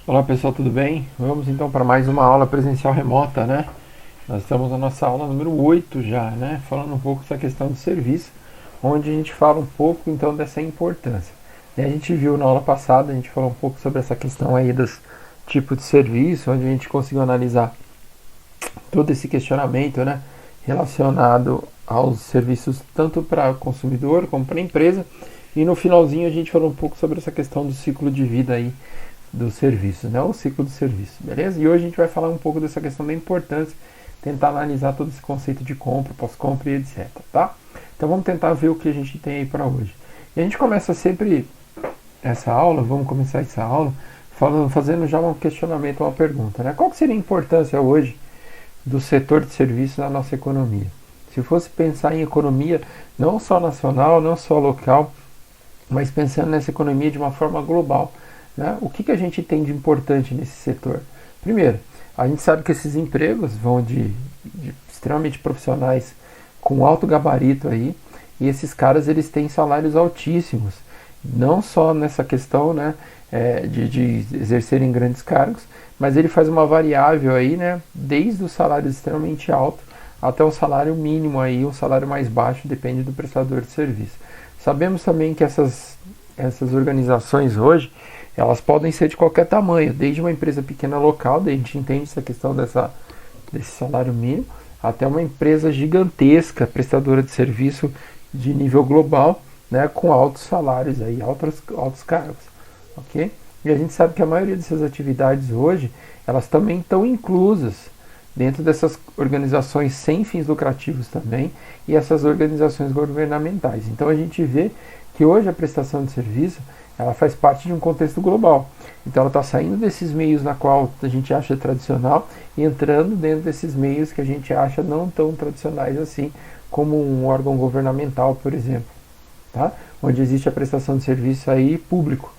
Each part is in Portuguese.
Olá pessoal, tudo bem? Vamos então para mais uma aula presencial remota, né? Nós estamos na nossa aula número 8 já, né? Falando um pouco dessa questão do serviço, onde a gente fala um pouco então dessa importância. E a gente viu na aula passada, a gente falou um pouco sobre essa questão aí dos tipos de serviço, onde a gente conseguiu analisar todo esse questionamento, né? Relacionado aos serviços tanto para o consumidor como para a empresa. E no finalzinho a gente falou um pouco sobre essa questão do ciclo de vida aí do serviço, né? O ciclo do serviço, beleza? E hoje a gente vai falar um pouco dessa questão da importância, tentar analisar todo esse conceito de compra, pós-compra e etc, tá? Então vamos tentar ver o que a gente tem aí para hoje. E a gente começa sempre essa aula, vamos começar essa aula fazendo já um questionamento, uma pergunta, né? Qual que seria a importância hoje do setor de serviços na nossa economia? Se fosse pensar em economia não só nacional, não só local, mas pensando nessa economia de uma forma global, né? O que a gente tem de importante nesse setor? Primeiro, a gente sabe que esses empregos vão de extremamente profissionais com alto gabarito aí, e esses caras eles têm salários altíssimos, não só nessa questão, né, de exercerem grandes cargos, mas ele faz uma variável aí, né, desde o salário extremamente alto até o salário mínimo aí, um salário mais baixo, depende do prestador de serviço. Sabemos também que essas organizações hoje, elas podem ser de qualquer tamanho, desde uma empresa pequena local, daí a gente entende essa questão desse salário mínimo, até uma empresa gigantesca, prestadora de serviço de nível global, né, com altos salários, aí, altos cargos, ok? E a gente sabe que a maioria dessas atividades hoje, elas também estão inclusas dentro dessas organizações sem fins lucrativos também e essas organizações governamentais. Então a gente vê que hoje a prestação de serviço ela faz parte de um contexto global. Então ela está saindo desses meios na qual a gente acha tradicional e entrando dentro desses meios que a gente acha não tão tradicionais assim, como um órgão governamental, por exemplo, tá? Onde existe a prestação de serviço aí público,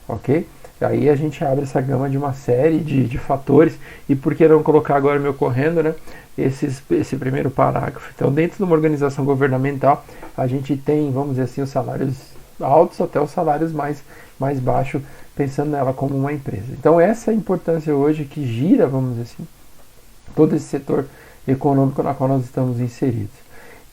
ok? Aí a gente abre essa gama de uma série de fatores, e por que não colocar agora me ocorrendo, né, esse primeiro parágrafo. Então, dentro de uma organização governamental, a gente tem, vamos dizer assim, os salários altos até os salários mais baixos, pensando nela como uma empresa. Então, essa é a importância hoje que gira, vamos dizer assim, todo esse setor econômico na qual nós estamos inseridos.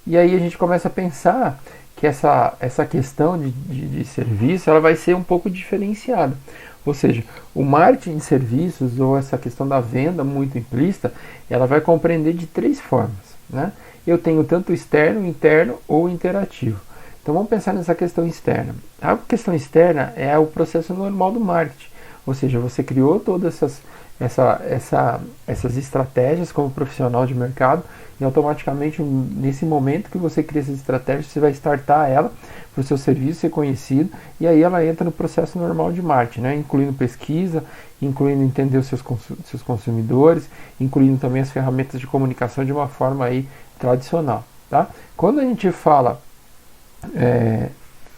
E aí a gente começa a pensar que essa questão de serviço ela vai ser um pouco diferenciada. Ou seja, o marketing de serviços ou essa questão da venda muito implícita, ela vai compreender de três formas, né? Eu tenho tanto externo, interno ou interativo. Então vamos pensar nessa questão externa. A questão externa é o processo normal do marketing. Ou seja, você criou todas essas estratégias como profissional de mercado e automaticamente nesse momento que você cria essas estratégias você vai startar ela para o seu serviço ser conhecido e aí ela entra no processo normal de marketing, né? Incluindo pesquisa, incluindo entender os seus consumidores, incluindo também as ferramentas de comunicação de uma forma aí tradicional, tá? Quando a gente fala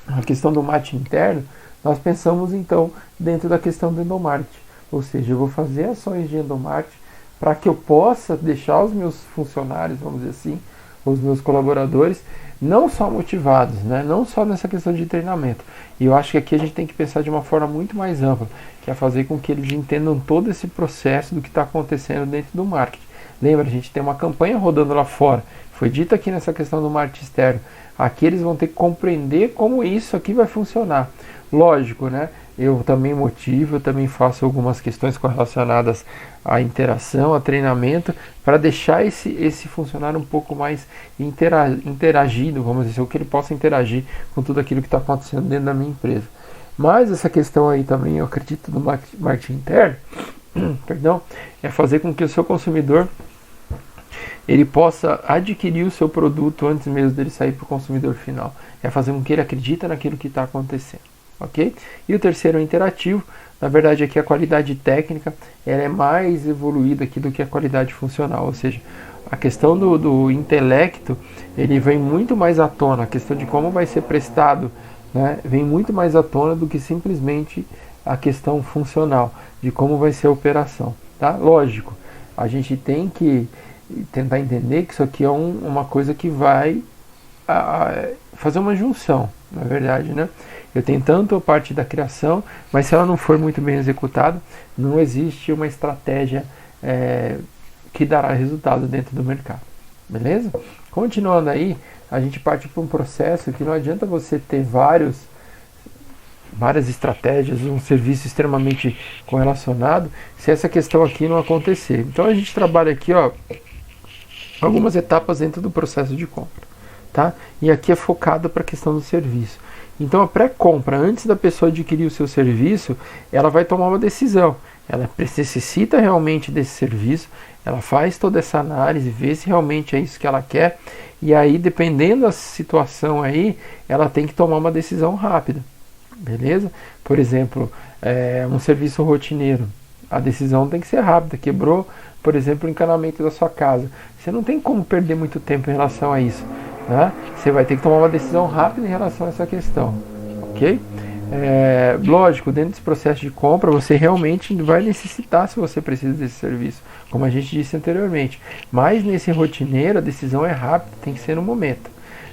a questão do marketing interno, nós pensamos então dentro da questão do endomarketing. Ou seja, eu vou fazer ações de endomarketing para que eu possa deixar os meus funcionários, vamos dizer assim, os meus colaboradores, não só motivados, né? Não só nessa questão de treinamento. E eu acho que aqui a gente tem que pensar de uma forma muito mais ampla, que é fazer com que eles entendam todo esse processo do que está acontecendo dentro do marketing. Lembra, a gente tem uma campanha rodando lá fora. Foi dito aqui nessa questão do marketing externo. Aqui eles vão ter que compreender como isso aqui vai funcionar. Lógico, né? Eu também motivo, eu também faço algumas questões correlacionadas à interação, a treinamento, para deixar esse funcionário um pouco mais interagido, vamos dizer, ou que ele possa interagir com tudo aquilo que está acontecendo dentro da minha empresa. Mas essa questão aí também, eu acredito no marketing interno, perdão, é fazer com que o seu consumidor ele possa adquirir o seu produto antes mesmo dele sair para o consumidor final. É fazer com que ele acredite naquilo que está acontecendo. Okay? E o terceiro é o interativo. Na verdade, aqui a qualidade técnica ela é mais evoluída aqui do que a qualidade funcional. Ou seja, a questão do intelecto ele vem muito mais à tona. A questão de como vai ser prestado, né, vem muito mais à tona do que simplesmente a questão funcional, de como vai ser a operação. Tá? Lógico, a gente tem que tentar entender que isso aqui é uma coisa que vai fazer uma junção, na verdade, né? Eu tenho tanto a parte da criação, mas se ela não for muito bem executada, não existe uma estratégia que dará resultado dentro do mercado. Beleza? Continuando aí, a gente parte para um processo que não adianta você ter várias estratégias, um serviço extremamente correlacionado, se essa questão aqui não acontecer. Então a gente trabalha aqui, ó, algumas etapas dentro do processo de compra, tá? E aqui é focado para a questão do serviço. Então a pré-compra, antes da pessoa adquirir o seu serviço, ela vai tomar uma decisão. Ela necessita realmente desse serviço, ela faz toda essa análise, vê se realmente é isso que ela quer, e aí, dependendo da situação aí, ela tem que tomar uma decisão rápida, beleza? Por exemplo, um serviço rotineiro, a decisão tem que ser rápida, quebrou, por exemplo, o encanamento da sua casa. Você não tem como perder muito tempo em relação a isso, né? Você vai ter que tomar uma decisão rápida em relação a essa questão, ok? Lógico, dentro desse processo de compra, você realmente vai necessitar se você precisa desse serviço, como a gente disse anteriormente. Mas nesse rotineiro, a decisão é rápida, tem que ser no momento.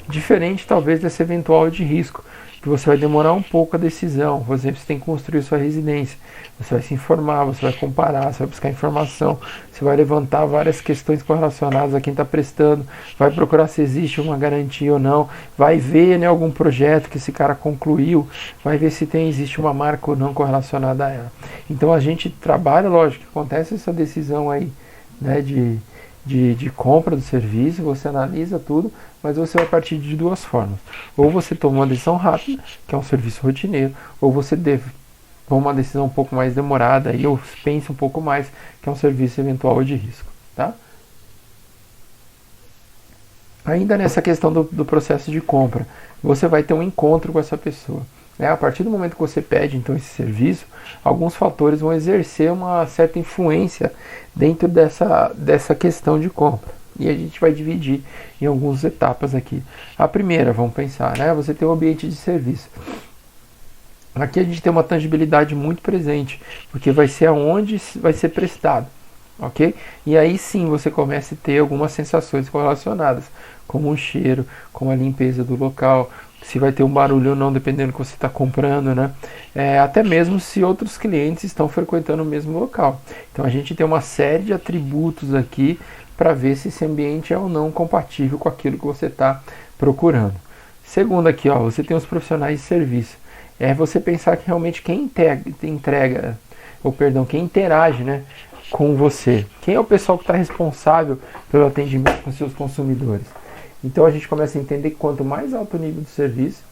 Diferente, talvez, desse eventual de risco, que você vai demorar um pouco a decisão. Por exemplo, você tem que construir sua residência. Você vai se informar, você vai comparar, você vai buscar informação, você vai levantar várias questões correlacionadas a quem está prestando, vai procurar se existe uma garantia ou não, vai ver, né, algum projeto que esse cara concluiu, vai ver se existe uma marca ou não correlacionada a ela. Então a gente trabalha, lógico, acontece essa decisão aí, né, de compra do serviço, você analisa tudo, mas você vai partir de duas formas. Ou você toma uma decisão rápida, que é um serviço rotineiro, ou você toma uma decisão um pouco mais demorada, e eu penso um pouco mais, que é um serviço eventual de risco. Tá? Ainda nessa questão do processo de compra, você vai ter um encontro com essa pessoa. A partir do momento que você pede então esse serviço, alguns fatores vão exercer uma certa influência dentro dessa questão de compra. E a gente vai dividir em algumas etapas aqui. A primeira, vamos pensar, né? Você tem um ambiente de serviço. Aqui a gente tem uma tangibilidade muito presente, porque vai ser aonde vai ser prestado, ok? E aí sim você começa a ter algumas sensações correlacionadas, como o cheiro, como a limpeza do local, se vai ter um barulho ou não, dependendo do que você está comprando, né? Até mesmo se outros clientes estão frequentando o mesmo local. Então a gente tem uma série de atributos aqui para ver se esse ambiente é ou não compatível com aquilo que você está procurando. Segundo aqui, ó, você tem os profissionais de serviço. Você pensar que realmente quem quem interage, né, com você. Quem é o pessoal que está responsável pelo atendimento com seus consumidores? Então a gente começa a entender que quanto mais alto o nível do serviço,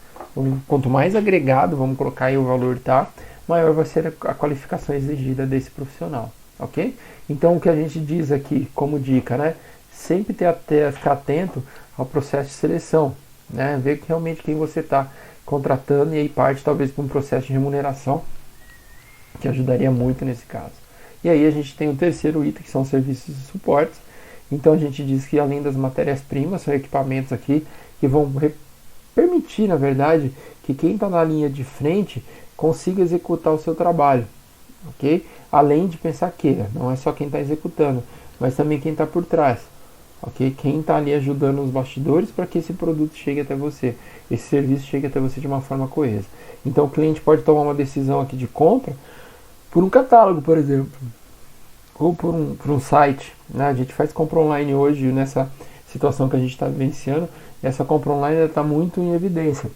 quanto mais agregado, vamos colocar aí o valor, tá, maior vai ser a qualificação exigida desse profissional, ok? Então o que a gente diz aqui como dica, né, sempre ficar atento ao processo de seleção, né, ver realmente quem você está contratando, e aí parte talvez para um processo de remuneração que ajudaria muito nesse caso. E aí a gente tem o terceiro item, que são serviços e suportes. Então a gente diz que além das matérias-primas, são equipamentos aqui que vão permitir, na verdade, que quem está na linha de frente consiga executar o seu trabalho, ok? Além de pensar que não é só quem está executando, mas também quem está por trás, ok? Quem está ali ajudando os bastidores para que esse produto chegue até você, esse serviço chegue até você de uma forma coesa. Então o cliente pode tomar uma decisão aqui de compra por um catálogo, por exemplo, ou por um site, né? A gente faz compra online hoje, nessa situação que a gente está vivenciando, essa compra online está muito em evidência.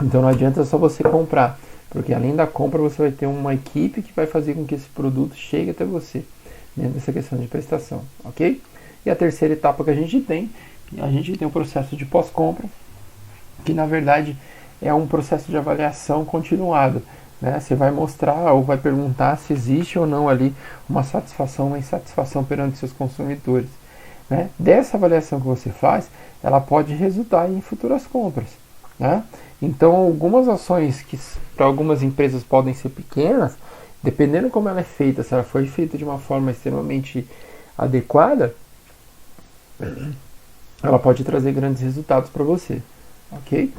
Então não adianta só você comprar, porque além da compra você vai ter uma equipe que vai fazer com que esse produto chegue até você, dentro dessa questão de prestação, ok? E a terceira etapa que a gente tem o processo de pós-compra, que na verdade é um processo de avaliação continuado, né? Você vai mostrar ou vai perguntar se existe ou não ali uma satisfação, uma insatisfação perante seus consumidores, né? Dessa avaliação que você faz, ela pode resultar em futuras compras, né? Então algumas ações que para algumas empresas podem ser pequenas, dependendo como ela é feita, se ela foi feita de uma forma extremamente adequada, ela pode trazer grandes resultados para você, ok?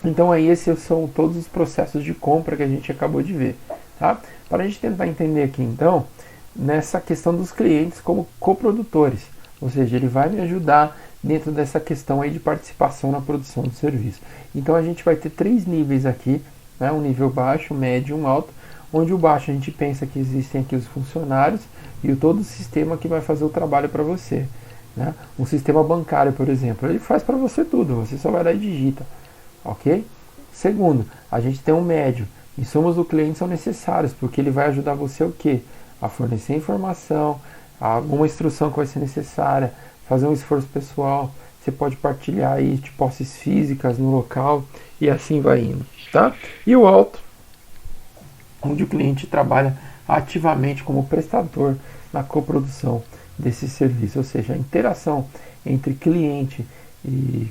Então aí esses são todos os processos de compra que a gente acabou de ver, tá? Para a gente tentar entender aqui então, nessa questão dos clientes como coprodutores, ou seja, ele vai me ajudar dentro dessa questão aí de participação na produção do serviço. Então a gente vai ter 3 níveis aqui, né? Um nível baixo, médio e um alto, onde o baixo a gente pensa que existem aqui os funcionários e todo o sistema que vai fazer o trabalho para você. Né? Um sistema bancário, por exemplo, ele faz para você tudo, você só vai lá e digita, ok? Segundo, a gente tem um médio. Insumos do cliente são necessários, porque ele vai ajudar você o quê? A fornecer informação, alguma instrução que vai ser necessária, fazer um esforço pessoal, você pode partilhar aí de posses físicas no local e assim vai indo, tá? E o alto, onde o cliente trabalha ativamente como prestador na coprodução desse serviço, ou seja, a interação entre cliente e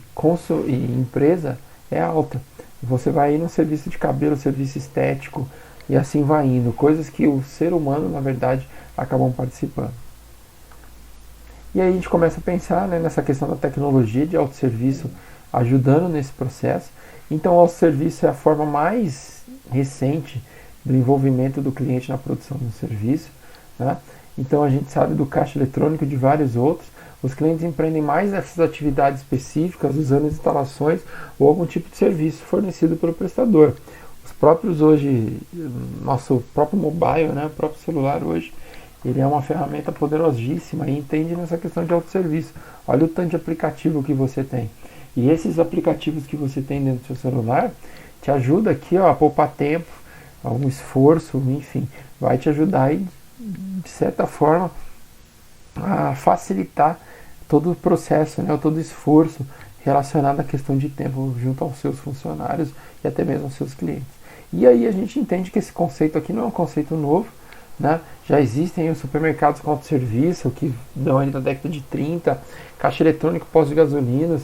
empresa é alta. Você vai ir no serviço de cabelo, serviço estético e assim vai indo, coisas que o ser humano, na verdade, acabam participando. E aí a gente começa a pensar, né, nessa questão da tecnologia de autosserviço ajudando nesse processo. Então, o autosserviço é a forma mais recente do envolvimento do cliente na produção do serviço. Né? Então, a gente sabe do caixa eletrônico e de vários outros. Os clientes empreendem mais essas atividades específicas usando instalações ou algum tipo de serviço fornecido pelo prestador. Os próprios hoje, nosso próprio mobile, né, o próprio celular hoje, ele é uma ferramenta poderosíssima e entende nessa questão de autosserviço. Olha o tanto de aplicativo que você tem. E esses aplicativos que você tem dentro do seu celular te ajuda aqui, ó, a poupar tempo, um esforço, enfim, vai te ajudar aí, de certa forma, a facilitar todo o processo, né, todo o esforço relacionado à questão de tempo junto aos seus funcionários e até mesmo aos seus clientes. E aí a gente entende que esse conceito aqui não é um conceito novo, né? Já existem os supermercados com autosserviço que dão aí na década de 30, caixa eletrônico pós-gasolina,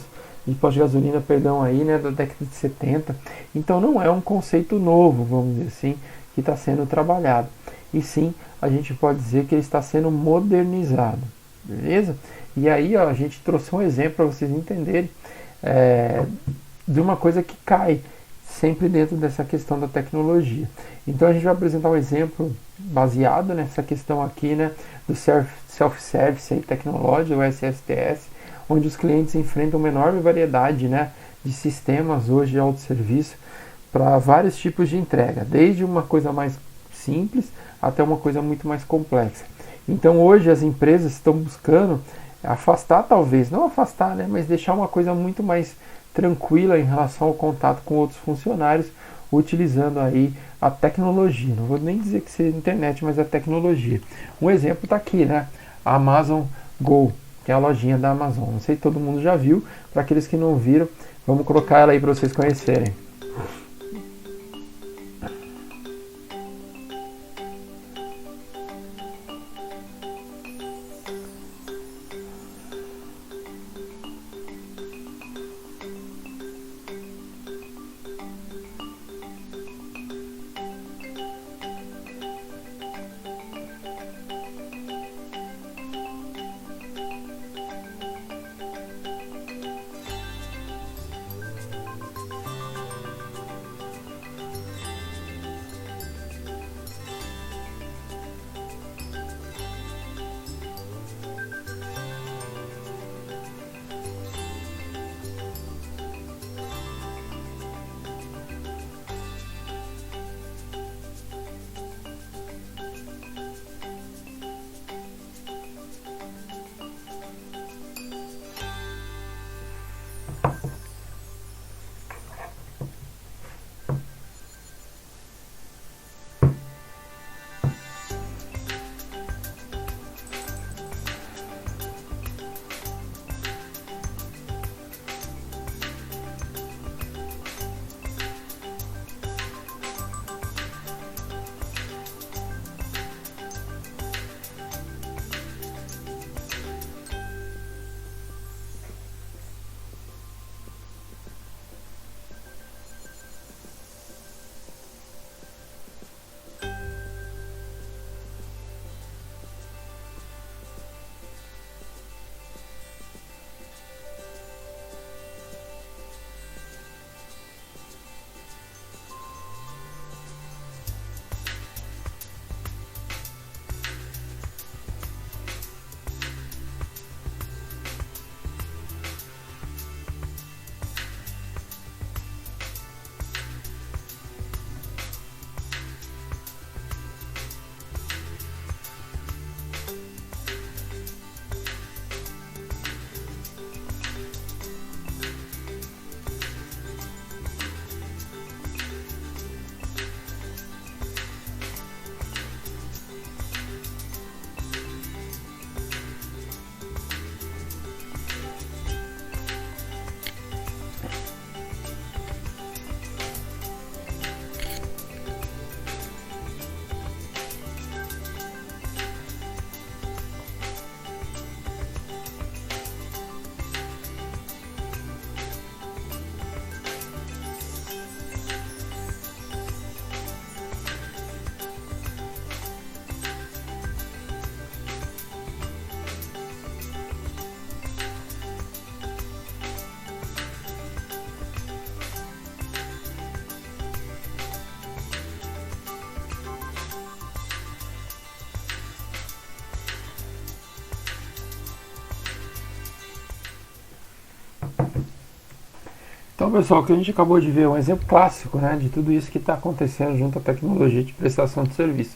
perdão, aí, né, da década de 70. Então não é um conceito novo, vamos dizer assim, que está sendo trabalhado. E sim, a gente pode dizer que ele está sendo modernizado, beleza? E aí, ó, a gente trouxe um exemplo para vocês entenderem de uma coisa que cai sempre dentro dessa questão da tecnologia. Então a gente vai apresentar um exemplo baseado nessa questão aqui, né, do Self-Service Technology, o SSTS, onde os clientes enfrentam uma enorme variedade, né, de sistemas hoje de autosserviço para vários tipos de entrega, desde uma coisa mais simples até uma coisa muito mais complexa. Então hoje as empresas estão buscando afastar, talvez, não afastar, né, mas deixar uma coisa muito mais tranquila em relação ao contato com outros funcionários, utilizando aí a tecnologia. Não vou nem dizer que seja internet, mas a tecnologia. Um exemplo está aqui, né? A Amazon Go, que é a lojinha da Amazon. Não sei se todo mundo já viu. Para aqueles que não viram, vamos colocar ela aí para vocês conhecerem. Então, pessoal, o que a gente acabou de ver é um exemplo clássico, né, de tudo isso que está acontecendo junto à tecnologia de prestação de serviço.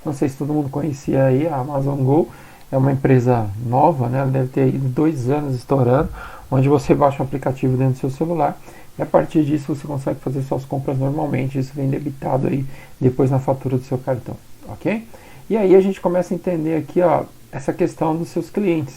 Não sei se todo mundo conhecia aí a Amazon Go, é uma empresa nova, né, ela deve ter ido 2 anos estourando, onde você baixa um aplicativo dentro do seu celular e a partir disso você consegue fazer suas compras normalmente, isso vem debitado aí depois na fatura do seu cartão, ok? E aí a gente começa a entender aqui, ó, essa questão dos seus clientes.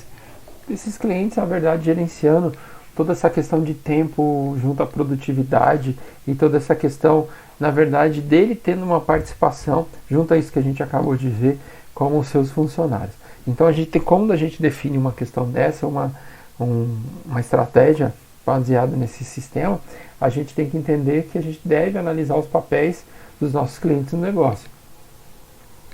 Esses clientes, na verdade, gerenciando toda essa questão de tempo junto à produtividade e toda essa questão, na verdade, dele tendo uma participação junto a isso que a gente acabou de ver como os seus funcionários. Então a gente tem, como a gente define uma questão dessa, uma estratégia baseada nesse sistema, a gente tem que entender que a gente deve analisar os papéis dos nossos clientes no negócio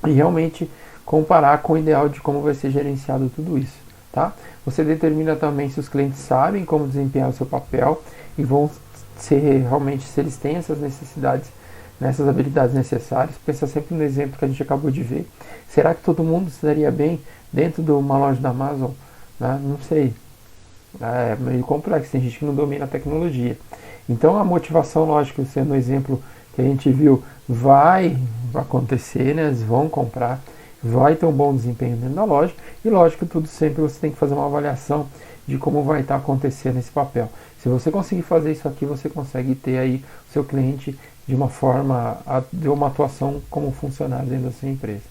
e realmente comparar com o ideal de como vai ser gerenciado tudo isso, tá? Você determina também se os clientes sabem como desempenhar o seu papel e vão ser realmente, se eles têm essas necessidades, nessas habilidades necessárias. Pensa sempre no exemplo que a gente acabou de ver. Será que todo mundo se daria bem dentro de uma loja da Amazon? Né? Não sei. É meio complexo, tem gente que não domina a tecnologia. Então a motivação, lógico, sendo o exemplo que a gente viu, vai acontecer, né? Eles vão comprar, vai ter um bom desempenho dentro da loja e lógico, tudo sempre você tem que fazer uma avaliação de como vai estar acontecendo esse papel. Se você conseguir fazer isso aqui, você consegue ter aí o seu cliente de uma forma, de uma atuação como funcionário dentro da sua empresa.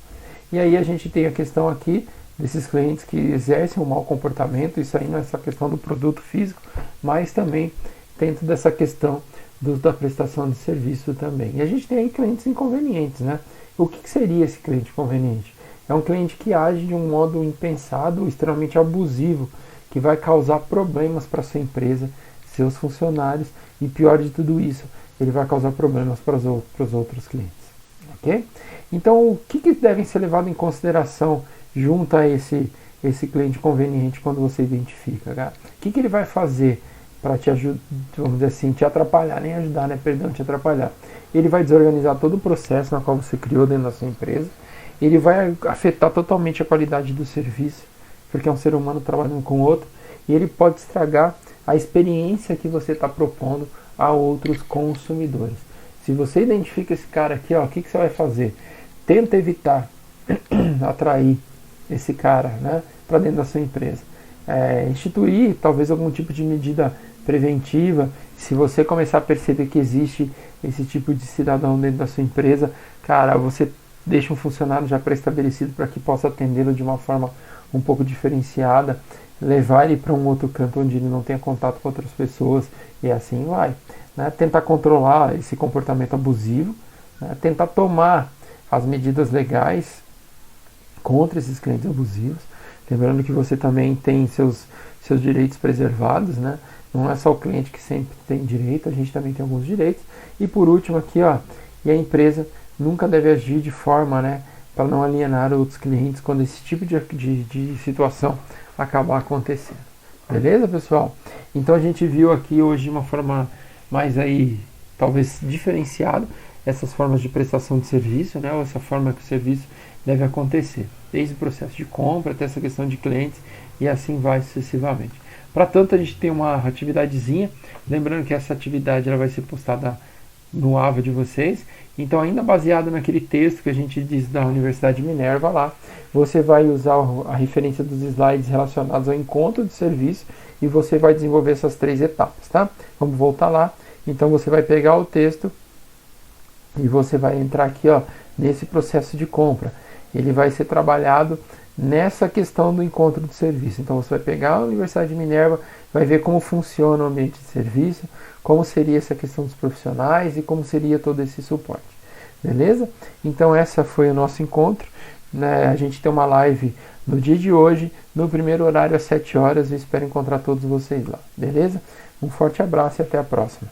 E aí a gente tem a questão aqui desses clientes que exercem um mau comportamento, isso aí não é só questão do produto físico, mas também dentro dessa questão da prestação de serviço também. E a gente tem aí clientes inconvenientes, né? O que seria esse cliente inconveniente? É um cliente que age de um modo impensado, extremamente abusivo, que vai causar problemas para sua empresa, seus funcionários e pior de tudo isso, ele vai causar problemas para os outros clientes. Ok? Então, o que devem ser levado em consideração junto a esse cliente conveniente quando você identifica? Cara? O que ele vai fazer para te ajudar, vamos dizer assim, te atrapalhar, nem ajudar, né? Perdão, te atrapalhar. Ele vai desorganizar todo o processo na qual você criou dentro da sua empresa. Ele vai afetar totalmente a qualidade do serviço, porque é um ser humano trabalhando com outro, e ele pode estragar a experiência que você está propondo a outros consumidores. Se você identifica esse cara aqui, ó, o que você vai fazer? Tenta evitar atrair esse cara, né, para dentro da sua empresa. Instituir talvez algum tipo de medida preventiva. Se você começar a perceber que existe esse tipo de cidadão dentro da sua empresa, cara, você deixa um funcionário já pré-estabelecido para que possa atendê-lo de uma forma um pouco diferenciada, levar ele para um outro canto onde ele não tenha contato com outras pessoas e assim vai. Né? Tentar controlar esse comportamento abusivo, né? Tentar tomar as medidas legais contra esses clientes abusivos. Lembrando que você também tem seus direitos preservados, né? Não é só o cliente que sempre tem direito, a gente também tem alguns direitos. E por último aqui, ó, e a empresa nunca deve agir de forma, né, para não alienar outros clientes quando esse tipo de situação acabar acontecendo. Beleza, pessoal? Então a gente viu aqui hoje de uma forma mais aí, talvez diferenciada, essas formas de prestação de serviço, né, ou essa forma que o serviço deve acontecer, desde o processo de compra até essa questão de clientes e assim vai sucessivamente. Para tanto, a gente tem uma atividadezinha, lembrando que essa atividade ela vai ser postada no AVA de vocês, então ainda baseado naquele texto que a gente diz da Universidade Minerva lá, você vai usar a referência dos slides relacionados ao encontro de serviço e você vai desenvolver essas 3 etapas, tá? Vamos voltar lá, então você vai pegar o texto e você vai entrar aqui, ó, nesse processo de compra. Ele vai ser trabalhado nessa questão do encontro de serviço. Então você vai pegar a Universidade de Minerva, vai ver como funciona o ambiente de serviço, como seria essa questão dos profissionais e como seria todo esse suporte. Beleza? Então essa foi o nosso encontro. Né? A gente tem uma live no dia de hoje, no primeiro horário às 7 horas. Eu espero encontrar todos vocês lá. Beleza? Um forte abraço e até a próxima.